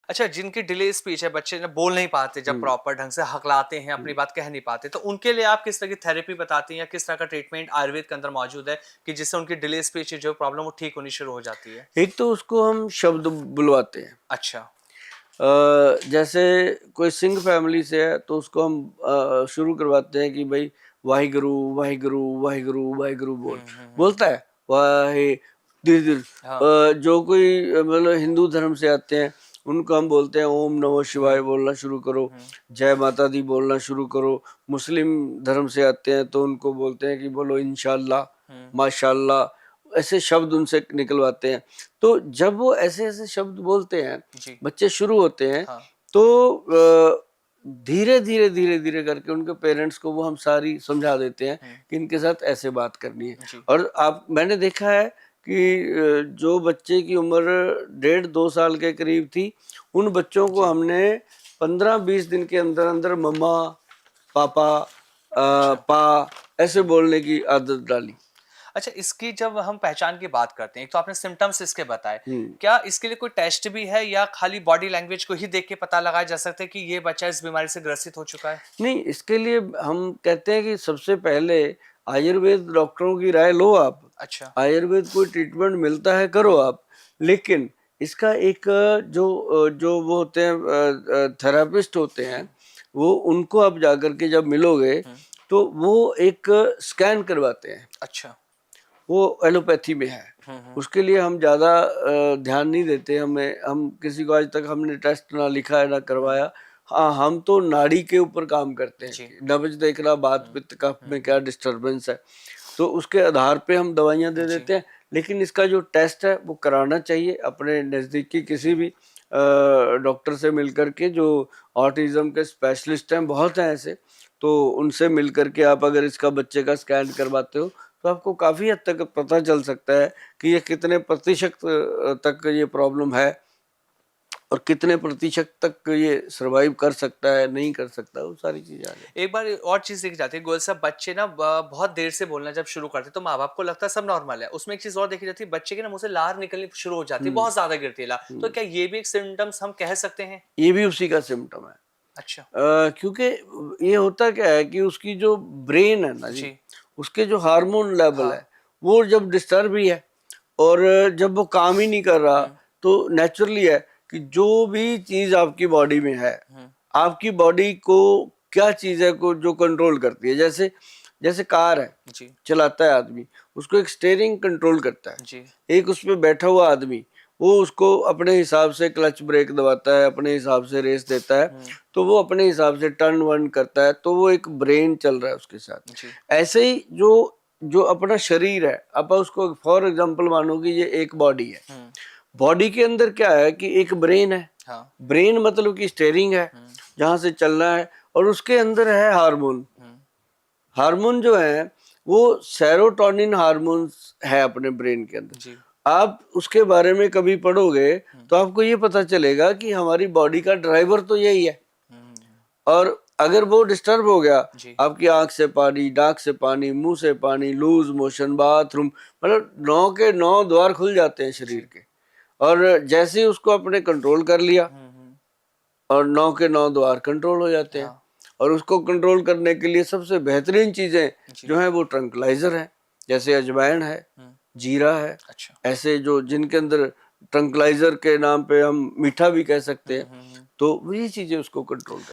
अच्छा, जिनकी delay speech है, बच्चे ना बोल नहीं पाते जब प्रॉपर ढंग से हकलाते हैं, अपनी बात कह नहीं पाते, तो उनके लिए आप किस तरह की थेरेपी बताती हैं या किस तरह का ट्रीटमेंट आयुर्वेद के अंदर मौजूद है कि जिससे उनकी डिले स्पीच जो प्रॉब्लम वो ठीक होनी शुरू हो जाती है? एक तो उसको हम शब्द बुलवाते हैं। अच्छा। जैसे कोई सिंह फैमिली से है तो उसको हम शुरू करवाते हैं कि भाई वाहिगुरु वाहिगुरु वाहिगुरु वाहिगुरु बोल। बोलता है वाहे धीरे धीरे। हाँ। जो कोई मतलब हिंदू धर्म से आते हैं उनको हम बोलते हैं ओम नमः शिवाय बोलना शुरू करो, जय माता दी बोलना शुरू करो। मुस्लिम धर्म से आते हैं तो उनको बोलते हैं कि बोलो इंशाल्लाह, माशाल्लाह, ऐसे शब्द उनसे निकलवाते हैं। तो जब वो ऐसे ऐसे शब्द बोलते हैं, बच्चे शुरू होते हैं, हाँ। तो धीरे धीरे धीरे धीरे करके उनके पेरेंट्स को वो हम सारी समझा देते हैं कि इनके साथ ऐसे बात करनी है। और मैंने देखा है कि जो बच्चे की उम्र 1.5-2 साल के करीब थी, उन बच्चों को हमने 15-20 दिन के अंदर अंदर मम्मा, पापा, पा ऐसे बोलने की आदत डाली। अच्छा, इसकी जब हम पहचान की बात करते हैं, एक तो आपने सिम्पटम्स इसके बताए, क्या इसके लिए कोई टेस्ट भी है या खाली बॉडी लैंग्वेज को ही देख के पता लगाया जा सकता है कि ये बच्चा इस बीमारी से ग्रसित हो चुका है? नहीं, इसके लिए हम कहते हैं कि सबसे पहले आयुर्वेद डॉक्टरों की राय लो आप। अच्छा। आयुर्वेद कोई ट्रीटमेंट मिलता है करो आप, लेकिन इसका एक जो वो होते हैं थेरेपिस्ट होते हैं, वो उनको आप जाकर के जब मिलोगे तो वो एक स्कैन करवाते हैं। अच्छा। वो एलोपैथी में है। उसके लिए हम ज़्यादा ध्यान नहीं देते। हम किसी को आज तक हमने टेस्ट ना लिखा है ना करवाया। हाँ, हम तो नाड़ी के ऊपर काम करते हैं, नब्ज देखना, बात पित्त कफ में क्या डिस्टर्बेंस है, तो उसके आधार पे हम दवाइयाँ दे देते हैं। लेकिन इसका जो टेस्ट है वो कराना चाहिए अपने नज़दीकी किसी भी डॉक्टर से मिलकर के, जो ऑटिज्म के स्पेशलिस्ट हैं, बहुत हैं ऐसे, तो उनसे मिलकर के आप अगर इसका बच्चे का स्कैन करवाते हो तो आपको काफ़ी हद तक पता चल सकता है कि ये कितने प्रतिशत तक ये प्रॉब्लम है और कितने प्रतिशत तक ये सर्वाइव कर सकता है, नहीं कर सकता, वो सारी चीज़ें आ जाती एक बार और चीज देखी जाती है गोयल साहब, बच्चे ना बहुत देर से बोलना जब शुरू करते हैं तो माँ बाप को लगता है सब नॉर्मल है। उसमें एक चीज और देखी जाती है, बच्चे के ना मुंह से लार निकलनी शुरू हो जाती है, बहुत ज्यादा गिरती है लार। तो क्या ये भी एक सिम्टम्स हम कह सकते हैं? ये भी उसी का सिम्टम है। अच्छा। क्योंकि ये होता क्या है कि उसकी जो ब्रेन है ना जी, उसके जो हार्मोन लेवल है वो जब डिस्टर्ब ही है और जब वो काम ही नहीं कर रहा, तो नेचुरली है कि जो भी चीज आपकी बॉडी में है, आपकी बॉडी को क्या चीज है को जो कंट्रोल करती है। जैसे जैसे कार है, चलाता है आदमी, उसको एक स्टीयरिंग कंट्रोल करता है। एक उस पर बैठा हुआ आदमी, वो उसको अपने हिसाब से क्लच ब्रेक दबाता है, अपने हिसाब से रेस देता है, तो वो अपने हिसाब से टर्न वन करता है, तो वो एक ब्रेन चल रहा है उसके साथ। ऐसे ही जो जो अपना शरीर है, आप उसको फॉर एग्जांपल मानो कि ये एक बॉडी है। बॉडी के अंदर क्या है कि एक ब्रेन है। ब्रेन मतलब कि स्टीयरिंग है, जहाँ से चलना है, और उसके अंदर है हार्मोन। हार्मोन जो है वो सेरोटोनिन हार्मोन है अपने ब्रेन के अंदर। आप उसके बारे में कभी पढ़ोगे तो आपको ये पता चलेगा कि हमारी बॉडी का ड्राइवर तो यही है। और अगर वो डिस्टर्ब हो गया, आपकी आंख से पानी, नाक से पानी, मुंह से पानी, लूज मोशन, बाथरूम, मतलब 9 के 9 द्वार खुल जाते हैं शरीर के। और जैसे ही उसको अपने कंट्रोल कर लिया और 9 के 9 द्वार कंट्रोल हो जाते हैं। और उसको कंट्रोल करने के लिए सबसे बेहतरीन चीजें जो है वो ट्रंकलाइजर है, जैसे अजवाइन है, जीरा है। ऐसे जो जिनके अंदर ट्रंकलाइजर के नाम पे हम मीठा भी कह सकते हैं, तो ये चीजें उसको कंट्रोल